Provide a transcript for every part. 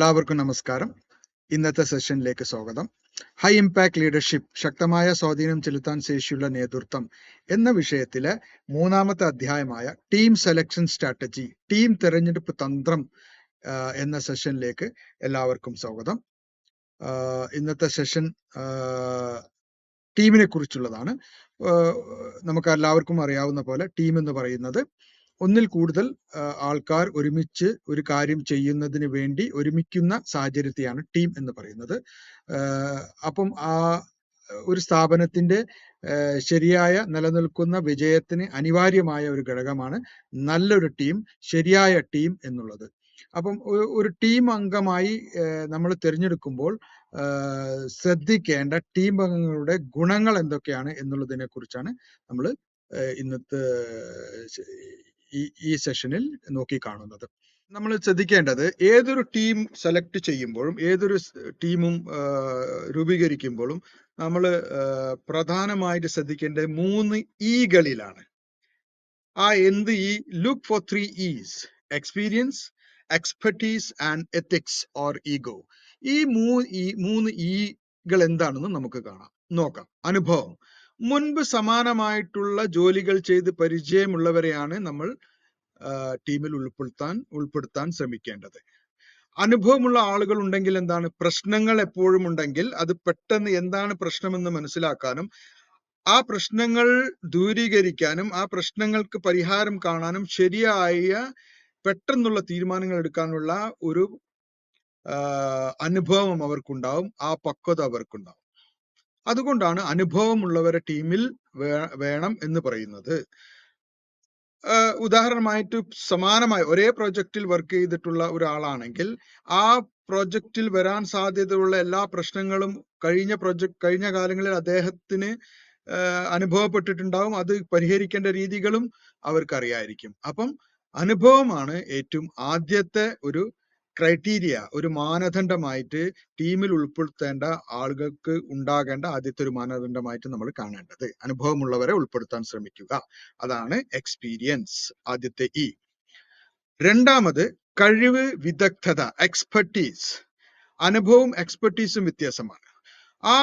എല്ലാവർക്കും നമസ്കാരം. ഇന്നത്തെ സെഷനിലേക്ക് സ്വാഗതം. ഹൈ ഇമ്പാക്ട് ലീഡർഷിപ്പ്, ശക്തമായ സ്വാധീനം ചെലുത്താൻ ശേഷിയുള്ള നേതൃത്വം എന്ന വിഷയത്തിലെ മൂന്നാമത്തെ അധ്യായമായ ടീം സെലക്ഷൻ സ്ട്രാറ്റജി, ടീം തെരഞ്ഞെടുപ്പ് തന്ത്രം എന്ന സെഷനിലേക്ക് എല്ലാവർക്കും സ്വാഗതം. ഇന്നത്തെ സെഷൻ ടീമിനെ കുറിച്ചുള്ളതാണ്. നമുക്ക് എല്ലാവർക്കും അറിയാവുന്ന പോലെ ടീം എന്ന് പറയുന്നത് ഒന്നിൽ കൂടുതൽ ആൾക്കാർ ഒരുമിച്ച് ഒരു കാര്യം ചെയ്യുന്നതിന് വേണ്ടി ഒരുമിക്കുന്ന സാഹചര്യത്തെയാണ് ടീം എന്ന് പറയുന്നത്. അപ്പം ആ ഒരു സ്ഥാപനത്തിന്റെ ശരിയായ നിലനിൽക്കുന്ന വിജയത്തിന് അനിവാര്യമായ ഒരു ഘടകമാണ് നല്ലൊരു ടീം, ശരിയായ ടീം എന്നുള്ളത്. അപ്പം ഒരു ടീം അംഗമായി നമ്മൾ തിരഞ്ഞെടുക്കുമ്പോൾ ശ്രദ്ധിക്കേണ്ട ടീം അംഗങ്ങളുടെ ഗുണങ്ങൾ എന്തൊക്കെയാണ് എന്നുള്ളതിനെ കുറിച്ചാണ് നമ്മൾ ഇന്നത്തെ ഈ സെഷനിൽ നോക്കിക്കാണുന്നത്. നമ്മൾ ശ്രദ്ധിക്കേണ്ടത്, ഏതൊരു ടീം സെലക്ട് ചെയ്യുമ്പോഴും ഏതൊരു ടീമും രൂപീകരിക്കുമ്പോഴും നമ്മൾ പ്രധാനമായിട്ട് ശ്രദ്ധിക്കേണ്ട 3 ഇകളിലാണ്. ആ എന്ത് ഈ look for 3 E's: experience, expertise and ethics or ego. ഈ 3 ഇകൾ എന്താണെന്ന് നമുക്ക് നോക്കാം. അനുഭവം. മുൻപ് സമാനമായിട്ടുള്ള ജോലികൾ ചെയ്ത് പരിചയമുള്ളവരെയാണ് നമ്മൾ ടീമിൽ ഉൾപ്പെടുത്താൻ ശ്രമിക്കേണ്ടത്. അനുഭവമുള്ള ആളുകൾ ഉണ്ടെങ്കിൽ എന്താണ്, പ്രശ്നങ്ങൾ എപ്പോഴും ഉണ്ടെങ്കിൽ അത് പെട്ടെന്ന് എന്താണ് പ്രശ്നമെന്ന് മനസ്സിലാക്കാനും ആ പ്രശ്നങ്ങൾ ദൂരീകരിക്കാനും ആ പ്രശ്നങ്ങൾക്ക് പരിഹാരം കാണാനും ശരിയായ പെട്ടെന്നുള്ള തീരുമാനങ്ങൾ എടുക്കാനുള്ള ഒരു അനുഭവം അവർക്കുണ്ടാവും, ആ പക്വത അവർക്കുണ്ടാവും. അതുകൊണ്ടാണ് അനുഭവമുള്ളവരെ ടീമിൽ വേണം എന്ന് പറയുന്നത്. ഉദാഹരണമായിട്ട് സമാനമായി ഒരേ പ്രോജക്റ്റിൽ വർക്ക് ചെയ്തിട്ടുള്ള ഒരാളാണെങ്കിൽ ആ പ്രോജക്റ്റിൽ വരാൻ സാധ്യതയുള്ള എല്ലാ പ്രശ്നങ്ങളും കഴിഞ്ഞ കാലങ്ങളിൽ അദ്ദേഹത്തിന് അനുഭവപ്പെട്ടിട്ടുണ്ടാവും. അത് പരിഹരിക്കേണ്ട രീതികളും അവർക്കറിയായിരിക്കും. അപ്പം അനുഭവമാണ് ഏറ്റവും ആദ്യത്തെ ഒരു ക്രൈറ്റീരിയ, ഒരു മാനദണ്ഡമായിട്ട് ടീമിൽ ഉൾപ്പെടുത്തേണ്ട ആളുകൾക്ക് ഉണ്ടാകേണ്ട ആദ്യത്തെ ഒരു മാനദണ്ഡമായിട്ട് നമ്മൾ കാണേണ്ടത്. അനുഭവമുള്ളവരെ ഉൾപ്പെടുത്താൻ ശ്രമിക്കുക. അതാണ് എക്സ്പീരിയൻസ്, ആദ്യത്തെ ഇ. രണ്ടാമത് കഴിവ്, വിദഗ്ധത, എക്സ്പെർട്ടീസ്. അനുഭവവും എക്സ്പെർട്ടീസും വ്യത്യാസമാണ്. ആ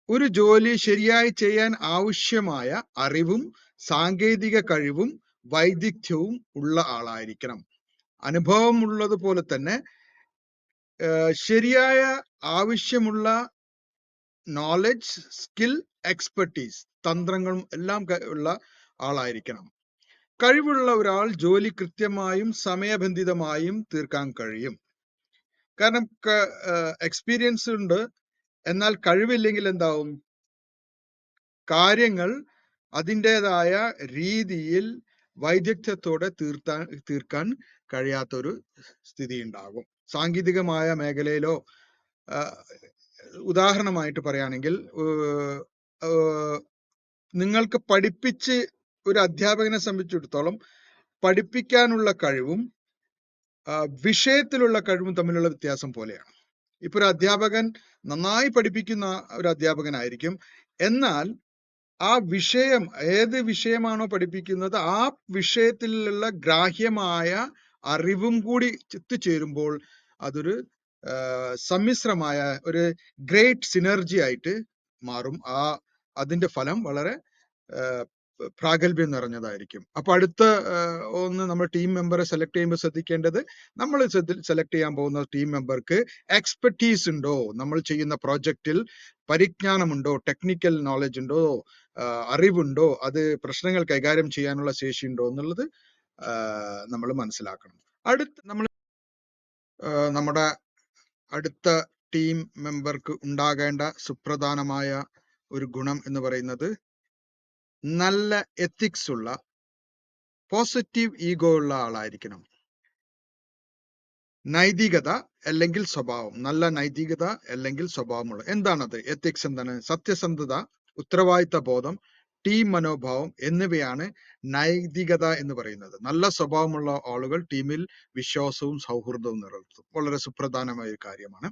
ഒരു ജോലി ശരിയായി ചെയ്യാൻ ആവശ്യമായ അറിവും സാങ്കേതിക കഴിവും വൈദഗ്ധ്യവും ഉള്ള ആളായിരിക്കണം. അനുഭവം ഉള്ളതുപോലെ തന്നെ ശരിയായ ആവശ്യമുള്ള നോളജ്, സ്കിൽ, എക്സ്പെർട്ടീസ്, തന്ത്രങ്ങളും എല്ലാം ഉള്ള ആളായിരിക്കണം. കഴിവുള്ള ഒരാൾ ജോലി കൃത്യമായും സമയബന്ധിതമായും തീർക്കാൻ കഴിയും. കാരണം എക്സ്പീരിയൻസ് ഉണ്ട്, എന്നാൽ കഴിവില്ലെങ്കിൽ എന്താവും, കാര്യങ്ങൾ അതിൻ്റെതായ രീതിയിൽ വൈദഗ്ധ്യത്തോടെ തീർക്കാൻ കഴിയാത്തൊരു സ്ഥിതി ഉണ്ടാകും. സാങ്കേതികമായ മേഖലയിലോ, ഉദാഹരണമായിട്ട് പറയുകയാണെങ്കിൽ, നിങ്ങൾക്ക് പഠിപ്പിച്ച് ഒരു അധ്യാപകനെ സംബന്ധിച്ചിടത്തോളം പഠിപ്പിക്കാനുള്ള കഴിവും വിഷയത്തിലുള്ള കഴിവും തമ്മിലുള്ള വ്യത്യാസം പോലെയാണ്. ഇപ്പൊ ഒരു അധ്യാപകൻ നന്നായി പഠിപ്പിക്കുന്ന ഒരു അധ്യാപകനായിരിക്കും, എന്നാൽ ആ വിഷയം, ഏത് വിഷയമാണോ പഠിപ്പിക്കുന്നത് ആ വിഷയത്തിലുള്ള ഗ്രാഹ്യമായ അറിവും കൂടി എത്തിച്ചേരുമ്പോൾ അതൊരു സമ്മിശ്രമായ ഒരു ഗ്രേറ്റ് സിനർജി ആയിട്ട് മാറും. അതിന്റെ ഫലം വളരെ പ്രാഗൽഭ്യം നിറഞ്ഞതായിരിക്കും. അപ്പൊ അടുത്ത നമ്മൾ ടീം മെമ്പറെ സെലക്ട് ചെയ്യുമ്പോൾ ശ്രദ്ധിക്കേണ്ടത്, നമ്മൾ സെലക്ട് ചെയ്യാൻ പോകുന്ന ടീം മെമ്പർക്ക് എക്സ്പെർട്ടീസ് ഉണ്ടോ, നമ്മൾ ചെയ്യുന്ന പ്രോജക്റ്റിൽ പരിജ്ഞാനമുണ്ടോ, ടെക്നിക്കൽ നോളജ് ഉണ്ടോ, അറിവുണ്ടോ, അത് പ്രശ്നങ്ങൾ കൈകാര്യം ചെയ്യാനുള്ള ശേഷി ഉണ്ടോ എന്നുള്ളത് നമ്മൾ മനസ്സിലാക്കണം. നമ്മുടെ അടുത്ത ടീം മെമ്പർക്ക് ഉണ്ടാകേണ്ട സുപ്രധാനമായ ഒരു ഗുണം എന്ന് പറയുന്നത് നല്ല എത്തിക്സ് ഉള്ള, പോസിറ്റീവ് ഈഗോ ഉള്ള ആളായിരിക്കണം. നൈതികത അല്ലെങ്കിൽ സ്വഭാവം, നല്ല നൈതികത അല്ലെങ്കിൽ സ്വഭാവമുള്ള. എന്താണത്? എത്തിക്സ് എന്താണ്? സത്യസന്ധത, ഉത്തരവാദിത്ത ബോധം, ടീം മനോഭാവം എന്നിവയാണ് നൈതികത എന്ന് പറയുന്നത്. നല്ല സ്വഭാവമുള്ള ആളുകൾ ടീമിൽ വിശ്വാസവും സൗഹൃദവും നിലനിർത്തും. വളരെ സുപ്രധാനമായ ഒരു കാര്യമാണ്.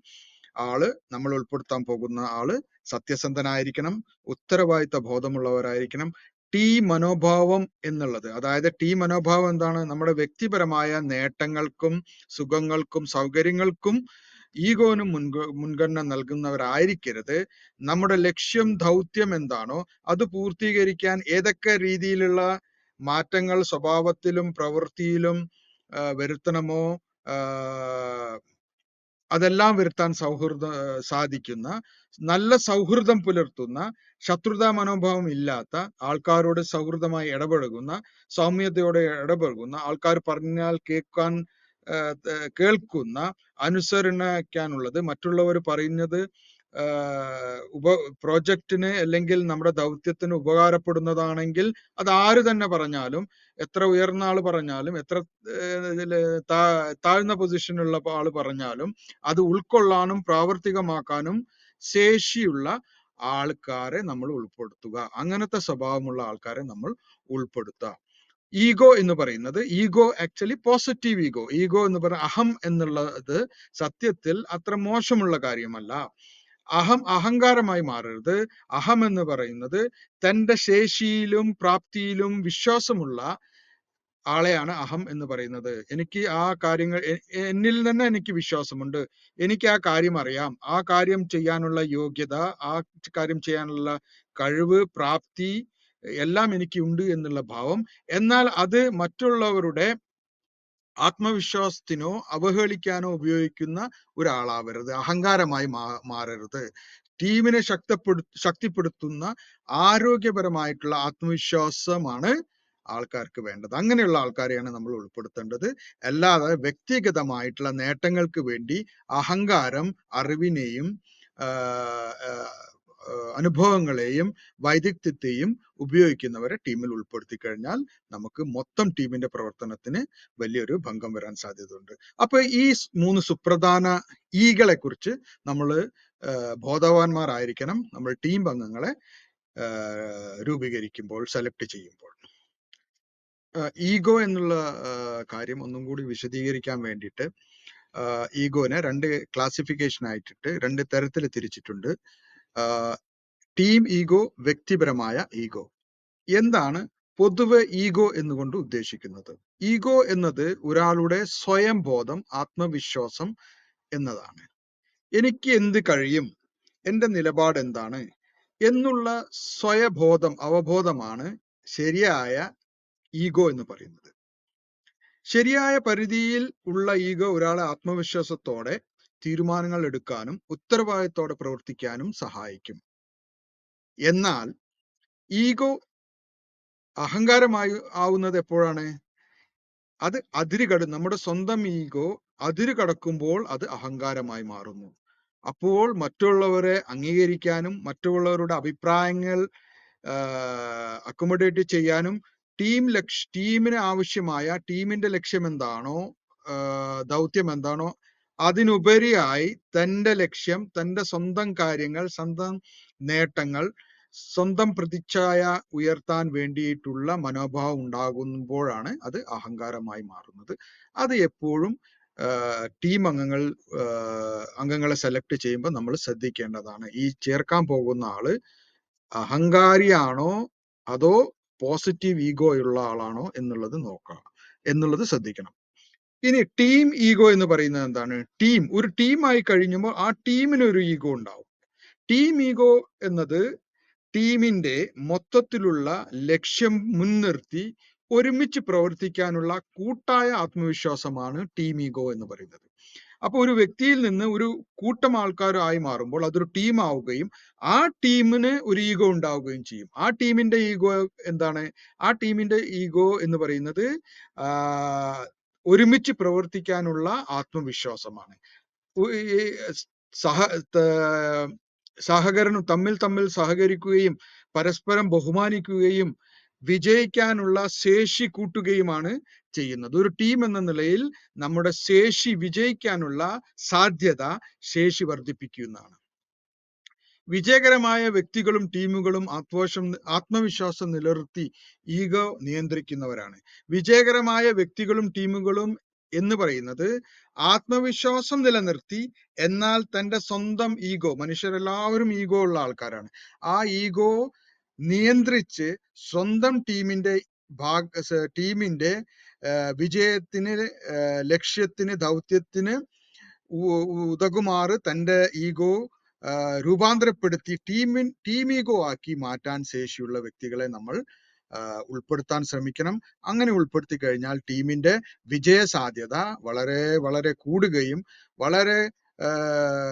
നമ്മൾ ഉൾപ്പെടുത്താൻ പോകുന്ന ആള് സത്യസന്ധനായിരിക്കണം, ഉത്തരവാദിത്ത ബോധമുള്ളവരായിരിക്കണം. ടീം മനോഭാവം എന്നുള്ളത്, അതായത് ടീം മനോഭാവം എന്താണ്? നമ്മുടെ വ്യക്തിപരമായ നേട്ടങ്ങൾക്കും സുഖങ്ങൾക്കും സൗകര്യങ്ങൾക്കും ഈഗോന് മുൻഗണന നൽകുന്നവരായിരിക്കരുത്. നമ്മുടെ ലക്ഷ്യം, ദൗത്യം എന്താണോ അത് പൂർത്തീകരിക്കാൻ ഏതൊക്കെ രീതിയിലുള്ള മാറ്റങ്ങൾ സ്വഭാവത്തിലും പ്രവൃത്തിയിലും വരുത്തണമോ അതെല്ലാം വരുത്താൻ സാധിക്കുന്ന, നല്ല സൗഹൃദം പുലർത്തുന്ന, ശത്രുതാ മനോഭാവം ഇല്ലാത്ത, ആൾക്കാരോട് സൗഹൃദമായി ഇടപഴകുന്ന, സൗമ്യതയോടെ ഇടപഴകുന്ന, ആൾക്കാർ പറഞ്ഞാൽ കേൾക്കുന്ന, അനുസരണയ്ക്കാനുള്ളത്, മറ്റുള്ളവർ പറയുന്നത് പ്രോജക്റ്റിന് അല്ലെങ്കിൽ നമ്മുടെ ദൗത്യത്തിന് ഉപകാരപ്പെടുന്നതാണെങ്കിൽ അത് ആര് തന്നെ പറഞ്ഞാലും, എത്ര ഉയർന്ന ആള് പറഞ്ഞാലും, എത്ര താഴ്ന്ന പൊസിഷനുള്ള ആള് പറഞ്ഞാലും അത് ഉൾക്കൊള്ളാനും പ്രാവർത്തികമാക്കാനും ശേഷിയുള്ള ആൾക്കാരെ നമ്മൾ ഉൾപ്പെടുത്തുക. അങ്ങനത്തെ സ്വഭാവമുള്ള ആൾക്കാരെ നമ്മൾ ഉൾപ്പെടുത്തുക. ഈഗോ എന്ന് പറയുന്നത്, ഈഗോ ആക്ച്വലി പോസിറ്റീവ് ഈഗോ എന്ന് പറയുന്ന അഹം എന്നുള്ളത് സത്യത്തിൽ അത്ര മോശമുള്ള കാര്യമല്ല. അഹങ്കാരമായി മാറരുത്. അഹം എന്ന് പറയുന്നത് തന്റെ ശേഷിയിലും പ്രാപ്തിയിലും വിശ്വാസമുള്ള ആളെയാണ് അഹം എന്ന് പറയുന്നത്. എനിക്ക് ആ കാര്യങ്ങൾ എന്നിൽ തന്നെ എനിക്ക് വിശ്വാസമുണ്ട്, എനിക്ക് ആ കാര്യം അറിയാം, ആ കാര്യം ചെയ്യാനുള്ള യോഗ്യത, ആ കാര്യം ചെയ്യാനുള്ള കഴിവ്, പ്രാപ്തി എല്ലാം എനിക്ക് ഉണ്ട് എന്നുള്ള ഭാവം. എന്നാൽ അത് മറ്റുള്ളവരുടെ ആത്മവിശ്വാസത്തിനോ അവഹേളിക്കാനോ ഉപയോഗിക്കുന്ന ഒരാളാവരുത്, അഹങ്കാരമായി മാറരുത്. ടീമിനെ ശക്തിപ്പെടുത്തുന്ന ആരോഗ്യപരമായിട്ടുള്ള ആത്മവിശ്വാസമാണ് ആൾക്കാർക്ക് വേണ്ടത്. അങ്ങനെയുള്ള ആൾക്കാരെയാണ് നമ്മൾ ഉൾപ്പെടുത്തേണ്ടത്. അല്ലാതെ വ്യക്തിഗതമായിട്ടുള്ള നേട്ടങ്ങൾക്ക് വേണ്ടി അഹങ്കാരം, അറിവിനെയും അനുഭവങ്ങളെയും വൈദഗ്ധ്യത്തെയും ഉപയോഗിക്കുന്നവരെ ടീമിൽ ഉൾപ്പെടുത്തി കഴിഞ്ഞാൽ നമുക്ക് മൊത്തം ടീമിന്റെ പ്രവർത്തനത്തിന് വലിയൊരു ഭംഗം വരാൻ സാധ്യതയുണ്ട്. അപ്പൊ ഈ 3 സുപ്രധാന ഈകളെ കുറിച്ച് നമ്മൾ ബോധവാന്മാരായിരിക്കണം നമ്മൾ ടീം അംഗങ്ങളെ രൂപീകരിക്കുമ്പോൾ, സെലക്ട് ചെയ്യുമ്പോൾ. ഈഗോ എന്നുള്ള കാര്യം ഒന്നും കൂടി വിശദീകരിക്കാൻ വേണ്ടിയിട്ട് ഈഗോനെ 2 ക്ലാസിഫിക്കേഷൻ ആയിട്ടിട്ട് 2 തരത്തിൽ തിരിച്ചിട്ടുണ്ട്. ടീം ഈഗോ, വ്യക്തിപരമായ ഈഗോ. എന്താണ് പൊതുവെ ഈഗോ എന്നുകൊണ്ട് ഉദ്ദേശിക്കുന്നത്? ഈഗോ എന്നത് ഒരാളുടെ സ്വയം ബോധം, ആത്മവിശ്വാസം എന്നതാണ്. എനിക്ക് എന്ത് കഴിയും, എന്റെ നിലപാട് എന്താണ് എന്നുള്ള സ്വയബോധം, അവബോധമാണ് ശരിയായ ഈഗോ എന്ന് പറയുന്നത്. ശരിയായ പരിധിയിൽ ഉള്ള ഈഗോ ഒരാളെ ആത്മവിശ്വാസത്തോടെ തീരുമാനങ്ങൾ എടുക്കാനും ഉത്തരവാദിത്തോടെ പ്രവർത്തിക്കാനും സഹായിക്കും. എന്നാൽ ഈഗോ അഹങ്കാരമായി ആവുന്നത് എപ്പോഴാണ്? അത് നമ്മുടെ സ്വന്തം ഈഗോ അതിര് കടക്കുമ്പോൾ അത് അഹങ്കാരമായി മാറുന്നു. അപ്പോൾ മറ്റുള്ളവരെ അംഗീകരിക്കാനും മറ്റുള്ളവരുടെ അഭിപ്രായങ്ങൾ അക്കോമഡേറ്റ് ചെയ്യാനും ടീമിന് ആവശ്യമായ ടീമിന്റെ ലക്ഷ്യം എന്താണോ, ദൗത്യം എന്താണോ അതിനുപരിയായി തന്റെ ലക്ഷ്യം, തന്റെ സ്വന്തം കാര്യങ്ങൾ, സ്വന്തം നേട്ടങ്ങൾ, സ്വന്തം പ്രതിച്ഛായ ഉയർത്താൻ വേണ്ടിയിട്ടുള്ള മനോഭാവം ഉണ്ടാകുമ്പോഴാണ് അത് അഹങ്കാരമായി മാറുന്നത്. അത് എപ്പോഴും ടീം അംഗങ്ങളെ സെലക്ട് ചെയ്യുമ്പോൾ നമ്മൾ ശ്രദ്ധിക്കേണ്ടതാണ്. ഈ ചേർക്കാൻ പോകുന്ന ആള് അഹങ്കാരിയാണോ അതോ പോസിറ്റീവ് ഈഗോ ഉള്ള ആളാണോ എന്നുള്ളത് നോക്കണം, എന്നുള്ളത് ശ്രദ്ധിക്കണം. ഇനി ടീം ഈഗോ എന്ന് പറയുന്നത് എന്താണ്? ഒരു ടീമായി കഴിഞ്ഞുമ്പോൾ ആ ടീമിന് ഒരു ഈഗോ ഉണ്ടാവും. ടീം ഈഗോ എന്നത് ടീമിന്റെ മൊത്തത്തിലുള്ള ലക്ഷ്യം മുൻനിർത്തി ഒരുമിച്ച് പ്രവർത്തിക്കാനുള്ള കൂട്ടായ ആത്മവിശ്വാസമാണ് ടീം ഈഗോ എന്ന് പറയുന്നത്. അപ്പൊ ഒരു വ്യക്തിയിൽ നിന്ന് ഒരു കൂട്ടം ആൾക്കാരായി മാറുമ്പോൾ അതൊരു ടീം ആവുകയും ആ ടീമിന് ഒരു ഈഗോ ഉണ്ടാവുകയും ചെയ്യും. ആ ടീമിന്റെ ഈഗോ എന്താണ്? ആ ടീമിന്റെ ഈഗോ എന്ന് പറയുന്നത് ഒരുമിച്ച് പ്രവർത്തിക്കാനുള്ള ആത്മവിശ്വാസമാണ്. സഹകരണം, തമ്മിൽ സഹകരിക്കുകയും പരസ്പരം ബഹുമാനിക്കുകയും വിജയിക്കാനുള്ള ശേഷി കൂട്ടുകയുമാണ് ചെയ്യുന്നത്. ഒരു ടീം എന്ന നിലയിൽ നമ്മുടെ ശേഷി, വിജയിക്കാനുള്ള സാധ്യത, ശേഷി വർദ്ധിപ്പിക്കുന്നതാണ്. വിജയകരമായ വ്യക്തികളും ടീമുകളും ആത്മവിശ്വാസം നിലനിർത്തി ഈഗോ നിയന്ത്രിക്കുന്നവരാണ്. വിജയകരമായ വ്യക്തികളും ടീമുകളും എന്ന് പറയുന്നത് ആത്മവിശ്വാസം നിലനിർത്തി എന്നാൽ തന്റെ സ്വന്തം ഈഗോ, മനുഷ്യരെല്ലാവരും ഈഗോ ഉള്ള ആൾക്കാരാണ്, ആ ഈഗോ നിയന്ത്രിച്ച് സ്വന്തം ടീമിന്റെ വിജയത്തിന്, ലക്ഷ്യത്തിന്, ദൗത്യത്തിന് ഉതകുമാറ് തന്റെ ഈഗോ രൂപാന്തരപ്പെടുത്തി ടീം ഈഗോ ആക്കി മാറ്റാൻ ശേഷിയുള്ള വ്യക്തികളെ നമ്മൾ ഉൾപ്പെടുത്താൻ ശ്രമിക്കണം. അങ്ങനെ ഉൾപ്പെടുത്തി കഴിഞ്ഞാൽ ടീമിന്റെ വിജയ സാധ്യത വളരെ വളരെ കൂടുകയും വളരെ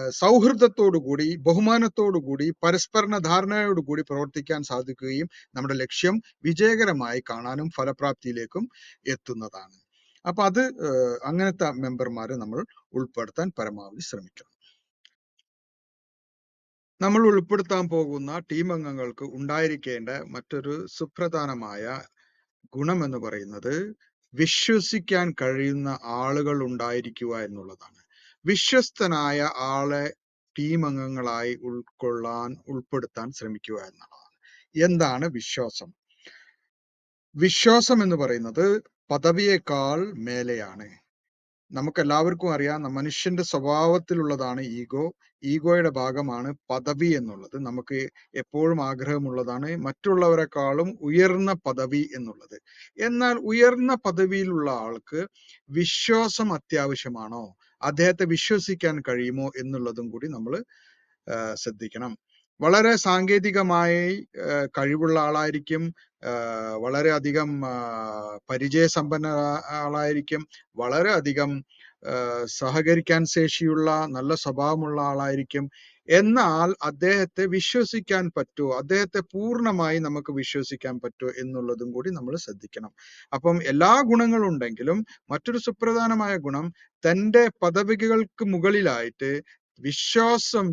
സൗഹൃദത്തോടുകൂടി, ബഹുമാനത്തോടുകൂടി, പരസ്പര ധാരണയോടുകൂടി പ്രവർത്തിക്കാൻ സാധിക്കുകയും നമ്മുടെ ലക്ഷ്യം വിജയകരമായി കാണാനും ഫലപ്രാപ്തിയിലേക്കും എത്തുന്നതാണ്. അപ്പൊ അത് അങ്ങനത്തെ മെമ്പർമാരെ നമ്മൾ ഉൾപ്പെടുത്താൻ പരമാവധി ശ്രമിക്കണം. നമ്മൾ ഉൾപ്പെടുത്താൻ പോകുന്ന ടീം അംഗങ്ങൾക്ക് ഉണ്ടായിരിക്കേണ്ട മറ്റൊരു സുപ്രധാനമായ ഗുണം എന്ന് പറയുന്നത് വിശ്വസിക്കാൻ കഴിയുന്ന ആളുകൾ ഉണ്ടായിരിക്കുക എന്നുള്ളതാണ്. വിശ്വസ്തനായ ആളെ ടീം അംഗങ്ങളായി ഉൾപ്പെടുത്താൻ ശ്രമിക്കുക എന്നുള്ളതാണ്. എന്താണ് വിശ്വാസം? വിശ്വാസം എന്ന് പറയുന്നത് പദവിയേക്കാൾ മേലെയാണ്. നമുക്കെല്ലാവർക്കും അറിയാം, മനുഷ്യന്റെ സ്വഭാവത്തിലുള്ളതാണ് ഈഗോ. ഈഗോയുടെ ഭാഗമാണ് പദവി എന്നുള്ളത്. നമുക്ക് എപ്പോഴും ആഗ്രഹമുള്ളതാണ് മറ്റുള്ളവരെക്കാളും ഉയർന്ന പദവി എന്നുള്ളത്. എന്നാൽ ഉയർന്ന പദവിയിലുള്ള ആൾക്ക് വിശ്വാസം അത്യാവശ്യമാണോ? അദ്ദേഹത്തെ വിശ്വസിക്കാൻ കഴിയുമോ എന്നുള്ളതും കൂടി നമ്മൾ ശ്രദ്ധിക്കണം. വളരെ സാങ്കേതികമായി കഴിവുള്ള ആളായിരിക്കും, വളരെയധികം പരിചയസമ്പന്ന ആളായിരിക്കും, വളരെയധികം സഹകരിക്കാൻ ശേഷിയുള്ള നല്ല സ്വഭാവമുള്ള ആളായിരിക്കും. എന്നാൽ അദ്ദേഹത്തെ വിശ്വസിക്കാൻ പറ്റുമോ, അദ്ദേഹത്തെ പൂർണ്ണമായി നമുക്ക് വിശ്വസിക്കാൻ പറ്റുമോ എന്നുള്ളതും കൂടി നമ്മൾ ശ്രദ്ധിക്കണം. അപ്പം എല്ലാ ഗുണങ്ങളും ഉണ്ടെങ്കിലും മറ്റൊരു സുപ്രധാനമായ ഗുണം തന്റെ പദവികൾക്ക് മുകളിലായിട്ട്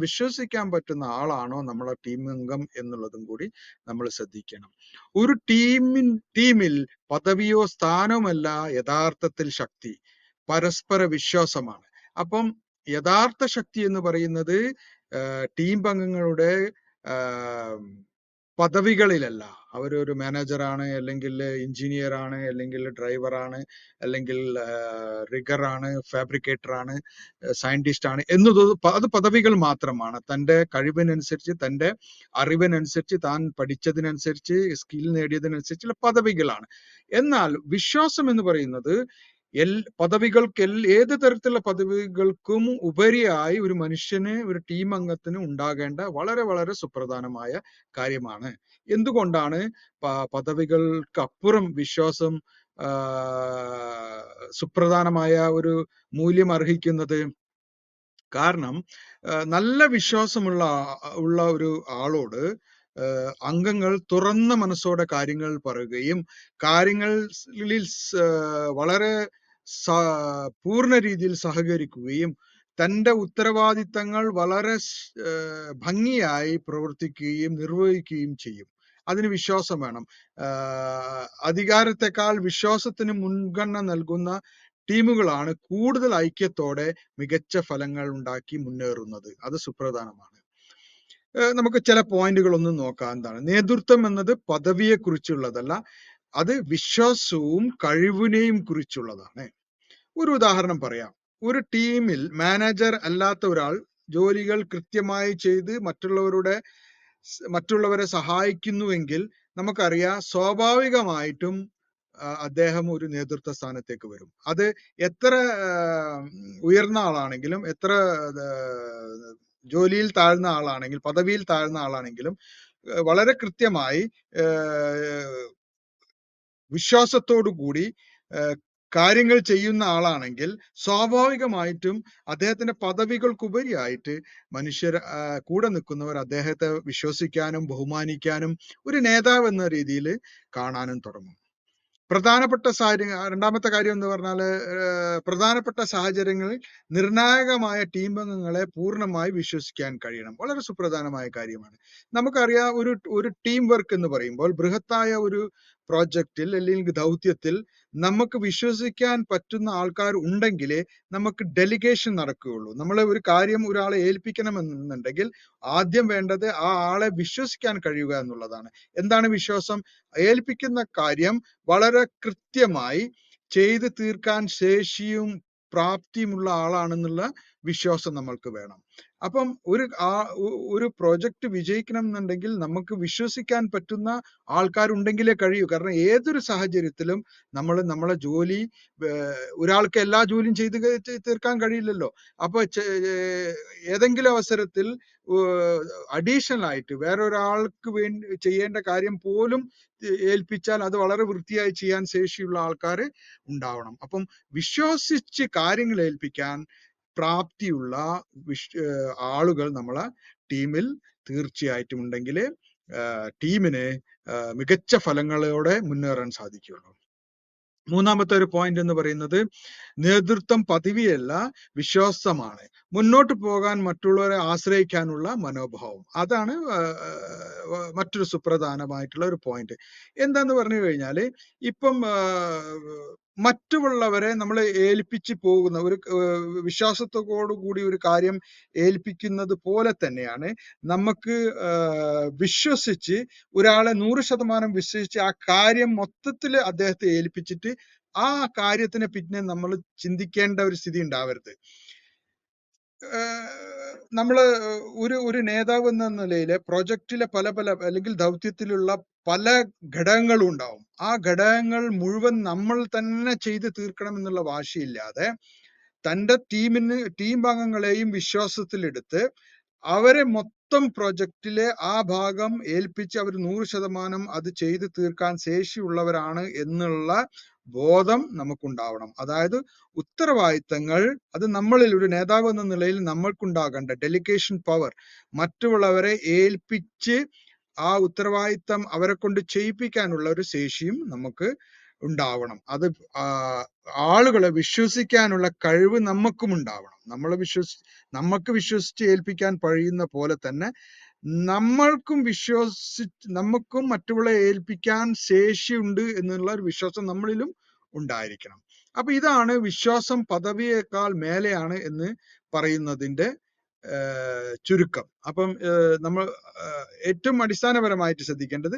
വിശ്വസിക്കാൻ പറ്റുന്ന ആളാണോ നമ്മളെ ടീം അംഗം എന്നുള്ളതും കൂടി നമ്മൾ ശ്രദ്ധിക്കണം. ഒരു ടീമിൽ പദവിയോ സ്ഥാനവുമല്ല യഥാർത്ഥത്തിൽ ശക്തി, പരസ്പര വിശ്വാസമാണ്. അപ്പം യഥാർത്ഥ ശക്തി എന്ന് പറയുന്നത് ടീം അംഗങ്ങളുടെ പദവികളിലല്ല. അവരൊരു മാനേജറാണ്, അല്ലെങ്കിൽ എഞ്ചിനീയർ ആണ്, അല്ലെങ്കിൽ ഡ്രൈവറാണ്, അല്ലെങ്കിൽ റിഗറാണ്, ഫാബ്രിക്കേറ്ററാണ്, സയന്റിസ്റ്റ് ആണ് എന്നത് അത് പദവികൾ മാത്രമാണ്. തന്റെ കഴിവിനനുസരിച്ച്, തന്റെ അറിവിനനുസരിച്ച്, താൻ പഠിച്ചതിനനുസരിച്ച്, സ്കിൽ നേടിയതിനനുസരിച്ചുള്ള പദവികളാണ്. എന്നാൽ വിശ്വാസം എന്ന് പറയുന്നത് ഏത് തരത്തിലുള്ള പദവികൾക്കും ഉപരിയായി ഒരു മനുഷ്യന്, ഒരു ടീം അംഗത്തിന് ഉണ്ടാകേണ്ട വളരെ വളരെ സുപ്രധാനമായ കാര്യമാണ്. എന്തുകൊണ്ടാണ് പദവികൾക്ക് അപ്പുറം വിശ്വാസം സുപ്രധാനമായ ഒരു മൂല്യം അർഹിക്കുന്നത്? കാരണം നല്ല വിശ്വാസമുള്ള ഒരു ആളോട് അംഗങ്ങൾ തുറന്ന മനസ്സോടെ കാര്യങ്ങൾ പറയുകയും കാര്യങ്ങളിൽ വളരെ പൂർണ്ണ രീതിയിൽ സഹകരിക്കുകയും തന്റെ ഉത്തരവാദിത്തങ്ങൾ വളരെ ഭംഗിയായി പ്രവർത്തിക്കുകയും നിർവഹിക്കുകയും ചെയ്യും. അതിന് വിശ്വാസം വേണം. അധികാരത്തെക്കാൾ വിശ്വാസത്തിന് മുൻഗണന നൽകുന്ന ടീമുകളാണ് കൂടുതൽ ഐക്യത്തോടെ മികച്ച ഫലങ്ങൾ ഉണ്ടാക്കി മുന്നേറുന്നത്. അത് സുപ്രധാനമാണ്. നമുക്ക് ചില പോയിന്റുകൾ ഒന്ന് നോക്കാം. എന്താണ് നേതൃത്വം എന്നത് പദവിയെ കുറിച്ചുള്ളതല്ല, അത് വിശ്വാസവും കഴിവിനെയും കുറിച്ചുള്ളതാണ്. ഒരു ഉദാഹരണം പറയാം. ഒരു ടീമിൽ മാനേജർ അല്ലാത്ത ഒരാൾ ജോലികൾ കൃത്യമായി ചെയ്ത് മറ്റുള്ളവരെ സഹായിക്കുന്നുവെങ്കിൽ നമുക്കറിയാം സ്വാഭാവികമായിട്ടും അദ്ദേഹം ഒരു നേതൃത്വ സ്ഥാനത്തേക്ക് വരും. അത് എത്ര ഉയർന്ന ആളാണെങ്കിലും, എത്ര ജോലിയിൽ താഴ്ന്ന ആളാണെങ്കിൽ, പദവിയിൽ താഴ്ന്ന ആളാണെങ്കിലും വളരെ കൃത്യമായി വിശ്വാസത്തോടു കൂടി കാര്യങ്ങൾ ചെയ്യുന്ന ആളാണെങ്കിൽ സ്വാഭാവികമായിട്ടും അദ്ദേഹത്തിന്റെ പദവികൾക്കുപരിയായിട്ട് കൂടെ നിൽക്കുന്നവർ അദ്ദേഹത്തെ വിശ്വസിക്കാനും ബഹുമാനിക്കാനും ഒരു നേതാവ് എന്ന രീതിയിൽ കാണാനും തുടങ്ങും. രണ്ടാമത്തെ കാര്യം എന്ന് പറഞ്ഞാല് പ്രധാനപ്പെട്ട സാഹചര്യങ്ങളിൽ നിർണായകമായ ടീം അംഗങ്ങളെ പൂർണ്ണമായി വിശ്വസിക്കാൻ കഴിയണം. വളരെ സുപ്രധാനമായ കാര്യമാണ്. നമുക്കറിയാം, ഒരു ടീം വർക്ക് എന്ന് പറയുമ്പോൾ ബൃഹത്തായ ഒരു പ്രോജക്റ്റിൽ അല്ലെങ്കിൽ ദൗത്യത്തിൽ നമുക്ക് വിശ്വസിക്കാൻ പറ്റുന്ന ആൾക്കാർ ഉണ്ടെങ്കിലേ നമുക്ക് ഡെലിഗേഷൻ നടക്കുകയുള്ളൂ. നമ്മൾ ഒരു കാര്യം ഒരാളെ ഏൽപ്പിക്കണമെന്നുണ്ടെങ്കിൽ ആദ്യം വേണ്ടത് ആ ആളെ വിശ്വസിക്കാൻ കഴിയുക എന്നുള്ളതാണ്. എന്താണ് വിശ്വാസം? ഏൽപ്പിക്കുന്ന കാര്യം വളരെ കൃത്യമായി ചെയ്ത് തീർക്കാൻ ശേഷിയും പ്രാപ്തിയുമുള്ള ആളാണെന്നുള്ള വിശ്വാസം നമ്മൾക്ക് വേണം. അപ്പം ഒരു പ്രോജക്റ്റ് വിജയിക്കണം എന്നുണ്ടെങ്കിൽ നമുക്ക് വിശ്വസിക്കാൻ പറ്റുന്ന ആൾക്കാരുണ്ടെങ്കിലേ കഴിയൂ. കാരണം ഏതൊരു സാഹചര്യത്തിലും നമ്മളെ ജോലി ഒരാൾക്ക് എല്ലാ ജോലിയും ചെയ്ത് തീർക്കാൻ കഴിയില്ലല്ലോ. അപ്പൊ ഏതെങ്കിലും അവസരത്തിൽ അഡീഷണൽ ആയിട്ട് വേറൊരാൾക്ക് വേണ്ടി ചെയ്യേണ്ട കാര്യം പോലും ഏൽപ്പിച്ചാൽ അത് വളരെ വൃത്തിയായി ചെയ്യാൻ ശേഷിയുള്ള ആൾക്കാർ ഉണ്ടാവണം. അപ്പം വിശ്വസിച്ച് കാര്യങ്ങൾ ഏൽപ്പിക്കാൻ പ്രാപ്തിയുള്ള ആളുകൾ നമ്മളെ ടീമിൽ തീർച്ചയായിട്ടും ഉണ്ടെങ്കിൽ ടീമിന് മികച്ച ഫലങ്ങളോടെ മുന്നേറാൻ സാധിക്കുകയുള്ളൂ. മൂന്നാമത്തെ ഒരു പോയിന്റ് എന്ന് പറയുന്നത് നേതൃത്വം പദവിയല്ല, വിശ്വാസമാണ്. മുന്നോട്ട് പോകാൻ മറ്റുള്ളവരെ ആശ്രയിക്കാനുള്ള മനോഭാവം, അതാണ് മറ്റൊരു സുപ്രധാനമായിട്ടുള്ള ഒരു പോയിന്റ്. എന്താന്ന് പറഞ്ഞു കഴിഞ്ഞാൽ ഇപ്പം മറ്റുള്ളവരെ നമ്മൾ ഏൽപ്പിച്ച് പോകുന്ന ഒരു വിശ്വാസത്തോടു കൂടി ഒരു കാര്യം ഏൽപ്പിക്കുന്നത് പോലെ തന്നെയാണ് നമുക്ക് വിശ്വസിച്ച് ഒരാളെ 100% വിശ്വസിച്ച് ആ കാര്യം മൊത്തത്തിൽ അദ്ദേഹത്തെ ഏൽപ്പിച്ചിട്ട് ആ കാര്യത്തിനെ പിന്നെ നമ്മൾ ചിന്തിക്കേണ്ട ഒരു സ്ഥിതി ഉണ്ടാവരുത്. നമ്മള് ഒരു നേതാവ് എന്ന നിലയിൽ പ്രൊജക്റ്റിലെ പല അല്ലെങ്കിൽ ദൗത്യത്തിലുള്ള പല ഘടകങ്ങളും ഉണ്ടാവും. ആ ഘടകങ്ങൾ മുഴുവൻ നമ്മൾ തന്നെ ചെയ്ത് തീർക്കണം എന്നുള്ള വാശിയില്ലാതെ തന്റെ ടീം അംഗങ്ങളെയും വിശ്വാസത്തിലെടുത്ത് അവരെ മൊത്തം പ്രൊജക്റ്റിലെ ആ ഭാഗം ഏൽപ്പിച്ച് അവർ 100% അത് ചെയ്ത് തീർക്കാൻ ശേഷിയുള്ളവരാണ് എന്നുള്ള ബോധം നമുക്കുണ്ടാവണം. അതായത് ഉത്തരവാദിത്തങ്ങൾ അത് നമ്മളിൽ ഒരു നേതാവ് എന്ന നിലയിൽ നമ്മൾക്കുണ്ടാകേണ്ട ഡെലിഗേഷൻ പവർ, മറ്റുള്ളവരെ ഏൽപ്പിച്ച് ആ ഉത്തരവാദിത്തം അവരെ കൊണ്ട് ചെയ്യിപ്പിക്കാനുള്ള ഒരു ശേഷിയും നമുക്ക് ഉണ്ടാവണം. അത് ആളുകളെ വിശ്വസിക്കാനുള്ള കഴിവ് നമുക്കും ഉണ്ടാവണം. നമുക്ക് വിശ്വസിച്ച് ഏൽപ്പിക്കാൻ കഴിയുന്ന പോലെ തന്നെ നമുക്കും മറ്റുള്ളവരെ ഏൽപ്പിക്കാൻ ശേഷിയുണ്ട് എന്നുള്ള ഒരു വിശ്വാസം നമ്മളിലും ഉണ്ടായിരിക്കണം. അപ്പൊ ഇതാണ് വിശ്വാസം പദവിയേക്കാൾ മേലെയാണ് എന്ന് പറയുന്നതിന്റെ ചുരുക്കം. അപ്പം നമ്മൾ ഏറ്റവും അടിസ്ഥാനപരമായിട്ട് ശ്രദ്ധിക്കേണ്ടത്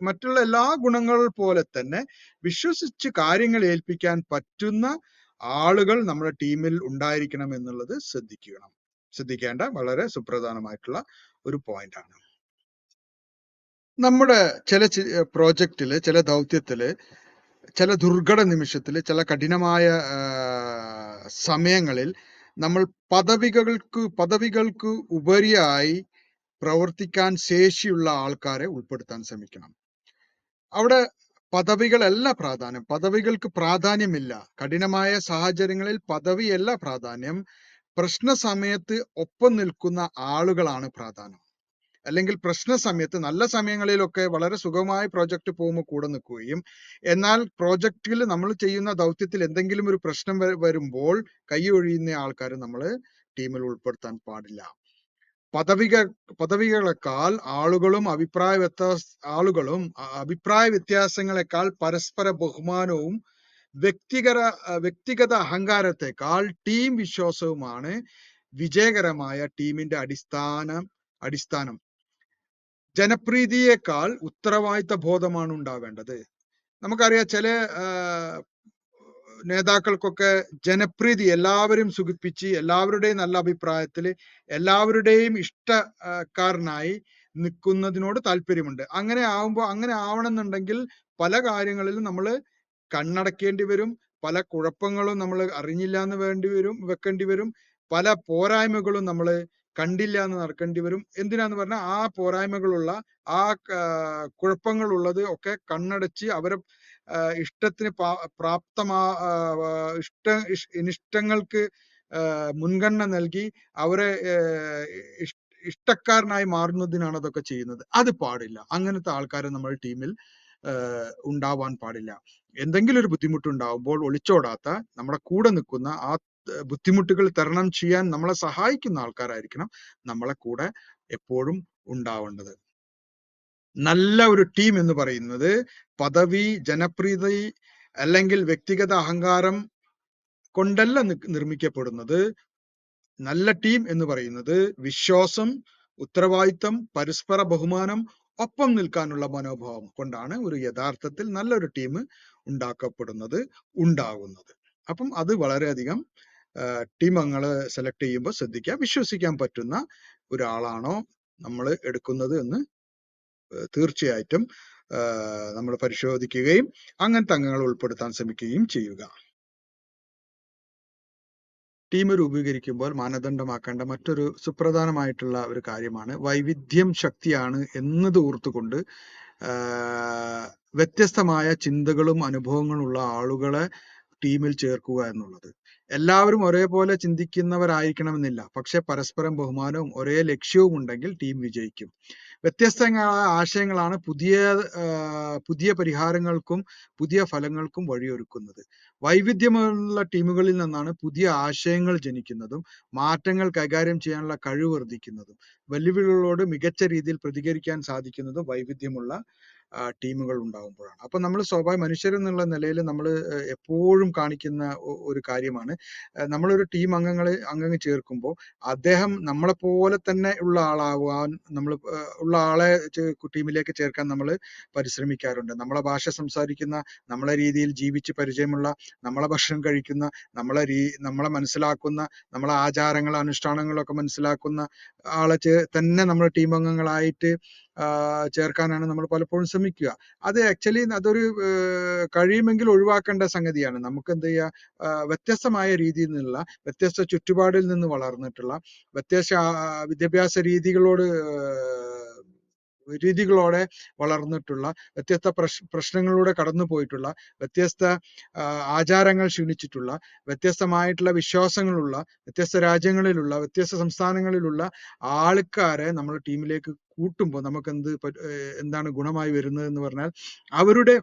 മറ്റുള്ള എല്ലാ ഗുണങ്ങൾ പോലെ തന്നെ വിശ്വസിച്ച് കാര്യങ്ങൾ ഏൽപ്പിക്കാൻ പറ്റുന്ന ആളുകൾ നമ്മുടെ ടീമിൽ ഉണ്ടായിരിക്കണം എന്നുള്ളത് ശ്രദ്ധിക്കേണ്ട വളരെ സുപ്രധാനമായിട്ടുള്ള ഒരു പോയിന്റ് ആണ്. നമ്മുടെ ചില പ്രോജക്റ്റില്, ചില ദൗത്യത്തില്, ചില ദുർഘട നിമിഷത്തില്, ചില കഠിനമായ സമയങ്ങളിൽ നമ്മൾ പദവികൾക്ക് ഉപരിയായി പ്രവർത്തിക്കാൻ ശേഷിയുള്ള ആൾക്കാരെ ഉൾപ്പെടുത്താൻ ശ്രമിക്കണം. അവിടെ പദവികളല്ല പ്രാധാന്യം, പദവികൾക്ക് പ്രാധാന്യമില്ല. കഠിനമായ സാഹചര്യങ്ങളിൽ പദവിയല്ല പ്രാധാന്യം, പ്രശ്ന സമയത്ത് ഒപ്പം നിൽക്കുന്ന ആളുകളാണ് പ്രാധാന്യം. അല്ലെങ്കിൽ പ്രശ്ന സമയത്ത്, നല്ല സമയങ്ങളിലൊക്കെ വളരെ സുഖമായി പ്രോജക്റ്റ് പോകുമ്പോൾ കൂടെ നിൽക്കുകയും, എന്നാൽ പ്രോജക്റ്റിൽ നമ്മൾ ചെയ്യുന്ന ദൗത്യത്തിൽ എന്തെങ്കിലും ഒരു പ്രശ്നം വരുമ്പോൾ കൈ ഒഴിയുന്ന ആൾക്കാർ നമ്മൾ ടീമിൽ ഉൾപ്പെടുത്താൻ പാടില്ല. പദവികളെക്കാൾ ആളുകളും അഭിപ്രായ വ്യത്യാസങ്ങളെക്കാൾ പരസ്പര ബഹുമാനവും വ്യക്തിഗത അഹങ്കാരത്തെക്കാൾ ടീം വിശ്വാസവുമാണ് വിജയകരമായ ടീമിന്റെ അടിസ്ഥാനം. ജനപ്രീതിയേക്കാൾ ഉത്തരവാദിത്ത ബോധമാണ് ഉണ്ടാവേണ്ടത്. നമുക്കറിയാം ചില നേതാക്കൾക്കൊക്കെ ജനപ്രീതി, എല്ലാവരും സുഖിപ്പിച്ച് എല്ലാവരുടെയും നല്ല അഭിപ്രായത്തിൽ എല്ലാവരുടെയും ഇഷ്ടക്കാരനായി നിൽക്കുന്നതിനോട് താല്പര്യമുണ്ട്. അങ്ങനെ ആവണമെന്നുണ്ടെങ്കിൽ പല കാര്യങ്ങളിലും നമ്മൾ കണ്ണടക്കേണ്ടി വരും, പല കുഴപ്പങ്ങളും നമ്മൾ അറിഞ്ഞില്ല എന്ന് വെക്കേണ്ടി വരും, പല പോരായ്മകളും നമ്മൾ കണ്ടില്ല എന്ന് നടക്കേണ്ടി വരും. എന്തിനാന്ന് പറഞ്ഞാൽ ആ പോരായ്മകളുള്ള ആ കുഴപ്പങ്ങളുള്ളത് ഒക്കെ കണ്ണടച്ച് അവരെ ഇഷ്ടത്തിന് ഇഷ്ടങ്ങൾക്ക് മുൻഗണന നൽകി അവരെ ഇഷ്ടക്കാരനായി മാറുന്നതിനാണ് അതൊക്കെ ചെയ്യുന്നത്. അത് പാടില്ല. അങ്ങനത്തെ ആൾക്കാരെ നമ്മൾ ടീമിൽ ഉണ്ടാവാൻ പാടില്ല. എന്തെങ്കിലും ഒരു ബുദ്ധിമുട്ടുണ്ടാവുമ്പോൾ ഒളിച്ചോടാത്ത, നമ്മുടെ കൂടെ നിൽക്കുന്ന, ആ ബുദ്ധിമുട്ടുകൾ തരണം ചെയ്യാൻ നമ്മളെ സഹായിക്കുന്ന ആൾക്കാരായിരിക്കണം നമ്മളെ കൂടെ എപ്പോഴും ഉണ്ടാവേണ്ടത്. നല്ല ഒരു ടീം എന്ന് പറയുന്നത് പദവി, ജനപ്രീതി അല്ലെങ്കിൽ വ്യക്തിഗത അഹങ്കാരം കൊണ്ടല്ല നിർമ്മിക്കപ്പെടുന്നത്. നല്ല ടീം എന്ന് പറയുന്നത് വിശ്വാസം, ഉത്തരവാദിത്തം, പരസ്പര ബഹുമാനം, ഒപ്പം നിൽക്കാനുള്ള മനോഭാവം കൊണ്ടാണ് ഒരു യഥാർത്ഥത്തിൽ നല്ലൊരു ടീം ഉണ്ടാകുന്നത്. അപ്പം അത് വളരെയധികം ടീം അംഗങ്ങളെ സെലക്ട് ചെയ്യുമ്പോൾ ശ്രദ്ധിക്കുക, വിശ്വസിക്കാൻ പറ്റുന്ന ഒരാളാണോ നമ്മൾ എടുക്കുന്നത് എന്ന് തീർച്ചയായിട്ടും നമ്മൾ പരിശോധിക്കുകയും അങ്ങനത്തെ അംഗങ്ങളെ ഉൾപ്പെടുത്താൻ ശ്രമിക്കുകയും ചെയ്യുക. ടീം രൂപീകരിക്കുമ്പോൾ മാനദണ്ഡമാക്കേണ്ട മറ്റൊരു സുപ്രധാനമായിട്ടുള്ള ഒരു കാര്യമാണ് വൈവിധ്യം ശക്തിയാണ് എന്നത് ഓർത്തുകൊണ്ട് വ്യത്യസ്തമായ ചിന്തകളും അനുഭവങ്ങളും ഉള്ള ആളുകളെ ടീമിൽ ചേർക്കുക എന്നുള്ളത്. എല്ലാവരും ഒരേപോലെ ചിന്തിക്കുന്നവരായിരിക്കണമെന്നില്ല, പക്ഷെ പരസ്പരം ബഹുമാനവും ഒരേ ലക്ഷ്യവും ഉണ്ടെങ്കിൽ ടീം വിജയിക്കും. വ്യത്യസ്തങ്ങളായ ആശയങ്ങളാണ് പുതിയ പരിഹാരങ്ങൾക്കും പുതിയ ഫലങ്ങൾക്കും വഴിയൊരുക്കുന്നത്. വൈവിധ്യമുള്ള ടീമുകളിൽ നിന്നാണ് പുതിയ ആശയങ്ങൾ ജനിക്കുന്നതും മാറ്റങ്ങൾ കൈകാര്യം ചെയ്യാനുള്ള കഴിവ് വർദ്ധിക്കുന്നതും വെല്ലുവിളികളോട് മികച്ച രീതിയിൽ പ്രതികരിക്കാൻ സാധിക്കുന്നതും വൈവിധ്യമുള്ള ടീമുകൾ ഉണ്ടാകുമ്പോഴാണ്. അപ്പൊ നമ്മൾ മനുഷ്യരെന്നുള്ള നിലയിൽ നമ്മൾ എപ്പോഴും കാണിക്കുന്ന ഒരു കാര്യമാണ്, നമ്മളൊരു ടീം അംഗങ്ങൾ ചേർക്കുമ്പോൾ അദ്ദേഹം നമ്മളെ പോലെ തന്നെ ഉള്ള ആളാവാൻ ഉള്ള ആളെ ടീമിലേക്ക് ചേർക്കാൻ നമ്മൾ പരിശ്രമിക്കാറുണ്ട്. നമ്മളെ ഭാഷ സംസാരിക്കുന്ന, നമ്മളെ രീതിയിൽ ജീവിച്ച് പരിചയമുള്ള, നമ്മളെ ഭക്ഷണം കഴിക്കുന്ന, നമ്മളെ മനസ്സിലാക്കുന്ന, നമ്മളെ ആചാരങ്ങൾ അനുഷ്ഠാനങ്ങളൊക്കെ മനസ്സിലാക്കുന്ന ആളെ തന്നെ നമ്മൾ ടീം അംഗങ്ങളായിട്ട് ചേർക്കാനാണ് നമ്മൾ പലപ്പോഴും ശ്രമിക്കുക. അത് ആക്ച്വലി അതൊരു കഴിയുമെങ്കിൽ ഒഴിവാക്കേണ്ട സംഗതിയാണ്. നമുക്ക് എന്ത് ചെയ്യുക, വ്യത്യസ്തമായ രീതിയിൽ നിന്നുള്ള, വ്യത്യസ്ത ചുറ്റുപാടിൽ നിന്ന് വളർന്നിട്ടുള്ള, വ്യത്യസ്ത വിദ്യാഭ്യാസ രീതികളോടെ വളർന്നിട്ടുള്ള, വ്യത്യസ്ത പ്രശ്നങ്ങളിലൂടെ കടന്നു പോയിട്ടുള്ള, വ്യത്യസ്ത ആചാരങ്ങൾ ക്ഷീണിച്ചിട്ടുള്ള, വ്യത്യസ്തമായിട്ടുള്ള വിശ്വാസങ്ങളുള്ള, വ്യത്യസ്ത രാജ്യങ്ങളിലുള്ള, വ്യത്യസ്ത സംസ്ഥാനങ്ങളിലുള്ള ആൾക്കാരെ നമ്മൾ ടീമിലേക്ക് കൂട്ടുമ്പോൾ നമുക്ക് എന്താണ് ഗുണമായി വരുന്നത് എന്ന് പറഞ്ഞാൽ, അവരുടെ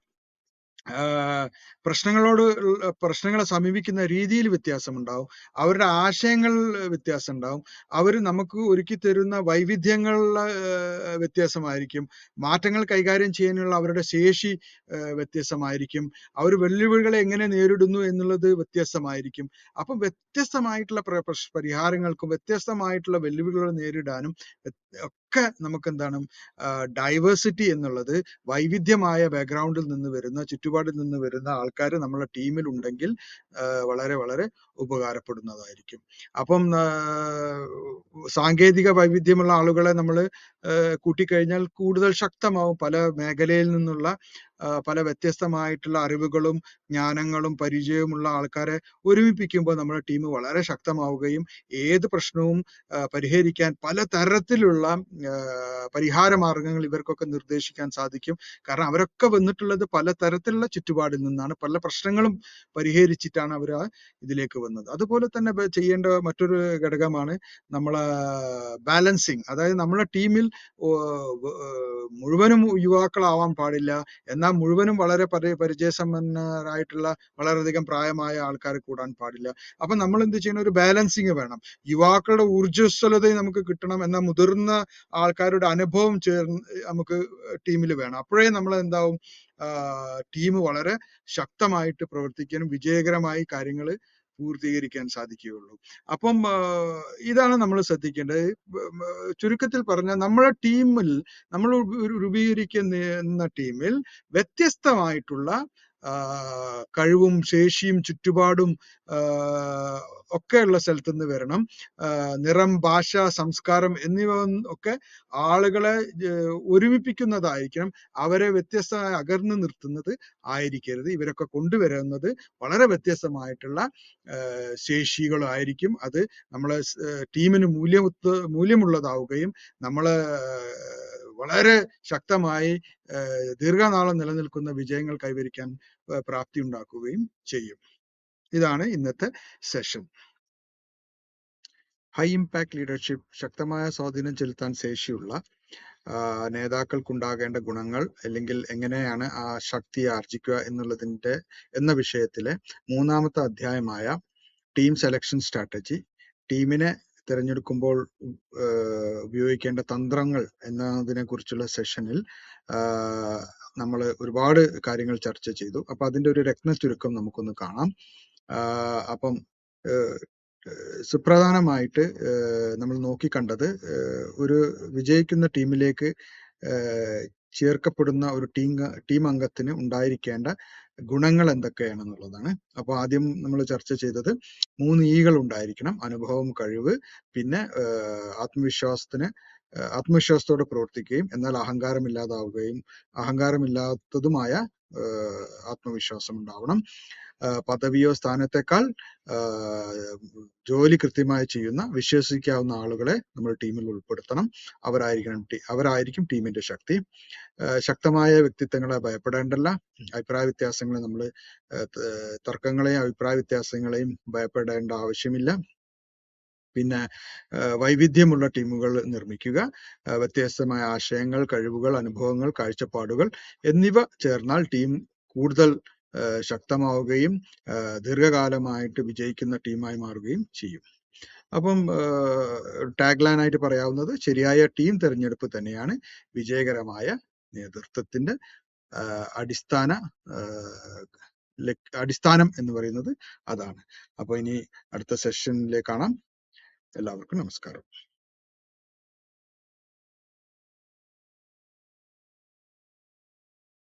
പ്രശ്നങ്ങളെ സമീപിക്കുന്ന രീതിയിൽ വ്യത്യാസമുണ്ടാവും, അവരുടെ ആശയങ്ങൾ വ്യത്യാസം ഉണ്ടാവും, അവർ നമുക്ക് ഒരുക്കി തരുന്ന വൈവിധ്യങ്ങളിലെ വ്യത്യാസമായിരിക്കും, മാറ്റങ്ങൾ കൈകാര്യം ചെയ്യാനുള്ള അവരുടെ ശേഷി വ്യത്യസ്തമായിരിക്കും, അവർ വെല്ലുവിളികളെ എങ്ങനെ നേരിടുന്നു എന്നുള്ളത് വ്യത്യസ്തമായിരിക്കും. അപ്പം വ്യത്യസ്തമായിട്ടുള്ള പരിഹാരങ്ങൾക്കും വ്യത്യസ്തമായിട്ടുള്ള വെല്ലുവിളികൾ നേരിടാനും ഒക്കെ നമുക്ക് എന്താണ് ഡൈവേഴ്സിറ്റി എന്നുള്ളത്, വൈവിധ്യമായ ബാക്ക്ഗ്രൗണ്ടിൽ നിന്ന് വരുന്ന, ചുറ്റുപാടിൽ നിന്ന് വരുന്ന ആൾക്കാർ നമ്മളെ ടീമിൽ ഉണ്ടെങ്കിൽ വളരെ വളരെ ഉപകാരപ്പെടുന്നതായിരിക്കും. അപ്പം സാങ്കേതിക വൈവിധ്യമുള്ള ആളുകളെ നമ്മൾ കൂട്ടിക്കഴിഞ്ഞാൽ കൂടുതൽ ശക്തമാവും. പല മേഖലയിൽ നിന്നുള്ള പല വ്യത്യസ്തമായിട്ടുള്ള അറിവുകളും ജ്ഞാനങ്ങളും പരിചയവുമുള്ള ആൾക്കാരെ ഒരുമിപ്പിക്കുമ്പോൾ നമ്മുടെ ടീം വളരെ ശക്തമാവുകയും ഏത് പ്രശ്നവും പരിഹരിക്കാൻ പല തരത്തിലുള്ള പരിഹാര മാർഗങ്ങൾ ഇവർക്കൊക്കെ നിർദ്ദേശിക്കാൻ സാധിക്കും. കാരണം അവരൊക്കെ വന്നിട്ടുള്ളത് പല തരത്തിലുള്ള ചുറ്റുപാടിൽ നിന്നാണ്, പല പ്രശ്നങ്ങളും പരിഹരിച്ചിട്ടാണ് അവർ ഇതിലേക്ക് വന്നത്. അതുപോലെ തന്നെ ചെയ്യേണ്ട മറ്റൊരു ഘടകമാണ് നമ്മളെ ബാലൻസിങ്. അതായത് നമ്മളെ ടീമിൽ മുഴുവനും യുവാക്കളാവാൻ പാടില്ല, എന്നാൽ മുഴുവനും വളരെ പരിചയസമ്പന്നരായിട്ടുള്ള വളരെയധികം പ്രായമായ ആൾക്കാർ കൂടാൻ പാടില്ല. അപ്പൊ നമ്മൾ എന്ത് ചെയ്യണം, ഒരു ബാലൻസിങ് വേണം. യുവാക്കളുടെ ഊർജ്ജസ്വലത നമുക്ക് കിട്ടണം, എന്നാൽ മുതിർന്ന ആൾക്കാരുടെ അനുഭവം നമുക്ക് ടീമിൽ വേണം. അപ്പോഴേ നമ്മൾ എന്താവും, ടീം വളരെ ശക്തമായിട്ട് പ്രവർത്തിക്കാനും വിജയകരമായി കാര്യങ്ങൾ പൂർത്തീകരിക്കാൻ സാധിക്കുകയുള്ളൂ. അപ്പം ഇതാണ് നമ്മൾ ശ്രദ്ധിക്കേണ്ടത്. ചുരുക്കത്തിൽ പറഞ്ഞാൽ നമ്മളെ ടീമിൽ, നമ്മൾ രൂപീകരിക്കുന്ന ടീമിൽ വ്യത്യസ്തമായിട്ടുള്ള കഴിവും ശേഷിയും ചുറ്റുപാടും ഒക്കെയുള്ള സ്ഥലത്ത് നിന്ന് വരണം. നിറം, ഭാഷ, സംസ്കാരം എന്നിവ ഒക്കെ ആളുകളെ ഒരുമിപ്പിക്കുന്നതായിരിക്കണം, അവരെ വ്യത്യസ്തമായി അകർന്നു നിർത്തുന്നത് ആയിരിക്കരുത്. ഇവരൊക്കെ കൊണ്ടുവരുന്നത് വളരെ വ്യത്യസ്തമായിട്ടുള്ള ശേഷികളായിരിക്കും. അത് നമ്മളെ ടീമിന് മൂല്യമുള്ളതാവുകയും നമ്മളെ വളരെ ശക്തമായി ദീർഘനാളം നിലനിൽക്കുന്ന വിജയങ്ങൾ കൈവരിക്കാൻ പ്രാപ്തി ഉണ്ടാക്കുകയും ചെയ്യും. ഇതാണ് ഇന്നത്തെ സെഷൻ. ഹൈ ഇമ്പാക്ട് ലീഡർഷിപ്പ്, ശക്തമായ സ്വാധീനം ചെലുത്താൻ ശേഷിയുള്ള നേതാക്കൾക്കുണ്ടാകേണ്ട ഗുണങ്ങൾ, അല്ലെങ്കിൽ എങ്ങനെയാണ് ആ ശക്തി ആർജിക്കുക എന്ന വിഷയത്തിലെ 3-ാമത്തെ അധ്യായമായ ടീം സെലക്ഷൻ സ്ട്രാറ്റജി, ടീമിനെ തിരഞ്ഞെടുക്കുമ്പോൾ ഉപയോഗിക്കേണ്ട തന്ത്രങ്ങൾ എന്നതിനെ കുറിച്ചുള്ള സെഷനിൽ നമ്മൾ ഒരുപാട് കാര്യങ്ങൾ ചർച്ച ചെയ്തു. അപ്പൊ അതിന്റെ ഒരു രത്ന ചുരുക്കം നമുക്കൊന്ന് കാണാം. അപ്പം സുപ്രധാനമായിട്ട് നമ്മൾ നോക്കിക്കണ്ടത്, ഒരു വിജയിക്കുന്ന ടീമിലേക്ക് ചേർക്കപ്പെടുന്ന ഒരു ടീം അംഗത്തിന് ഉണ്ടായിരിക്കേണ്ട ഗുണങ്ങൾ എന്തൊക്കെയാണെന്നുള്ളതാണ്. അപ്പോൾ ആദ്യം നമ്മൾ ചർച്ച ചെയ്തത് 3 ഈകൾ ഉണ്ടായിരിക്കണം: അനുഭവം, കഴിവ്, പിന്നെ ആത്മവിശ്വാസത്തോടെ പ്രവർത്തിക്കുകയും എന്നാൽ അഹങ്കാരമില്ലാത്തതുമായ ആത്മവിശ്വാസം ഉണ്ടാവണം. പദവിയോ സ്ഥാനത്തെക്കാൾ ജോലി കൃത്യമായി ചെയ്യുന്ന വിശ്വസിക്കാവുന്ന ആളുകളെ നമ്മൾ ടീമിൽ ഉൾപ്പെടുത്തണം. അവരായിരിക്കും ടീമിന്റെ ശക്തി. ശക്തമായ വ്യക്തിത്വങ്ങളെ ഭയപ്പെടേണ്ടല്ല. അഭിപ്രായ വ്യത്യാസങ്ങളെ തർക്കങ്ങളെയും അഭിപ്രായ വ്യത്യാസങ്ങളെയും ഭയപ്പെടേണ്ട ആവശ്യമില്ല. പിന്നെ വൈവിധ്യമുള്ള ടീമുകൾ നിർമ്മിക്കുക. വ്യത്യസ്തമായ ആശയങ്ങൾ, കഴിവുകൾ, അനുഭവങ്ങൾ, കാഴ്ചപ്പാടുകൾ എന്നിവ ചേർന്നാൽ ടീം കൂടുതൽ ശക്തമാവുകയും ദീർഘകാലമായിട്ട് വിജയിക്കുന്ന ടീമായി മാറുകയും ചെയ്യും. അപ്പം ടാഗ് ലൈൻ ആയിട്ട് പറയാവുന്നത് ശരിയായ ടീം തിരഞ്ഞെടുപ്പ് തന്നെയാണ് വിജയകരമായ നേതൃത്വത്തിന്റെ അടിസ്ഥാനം എന്ന് പറയുന്നത് അതാണ്. അപ്പൊ ഇനി അടുത്ത സെഷനിലേക്ക് കാണാം. എല്ലാവർക്കും നമസ്കാരം.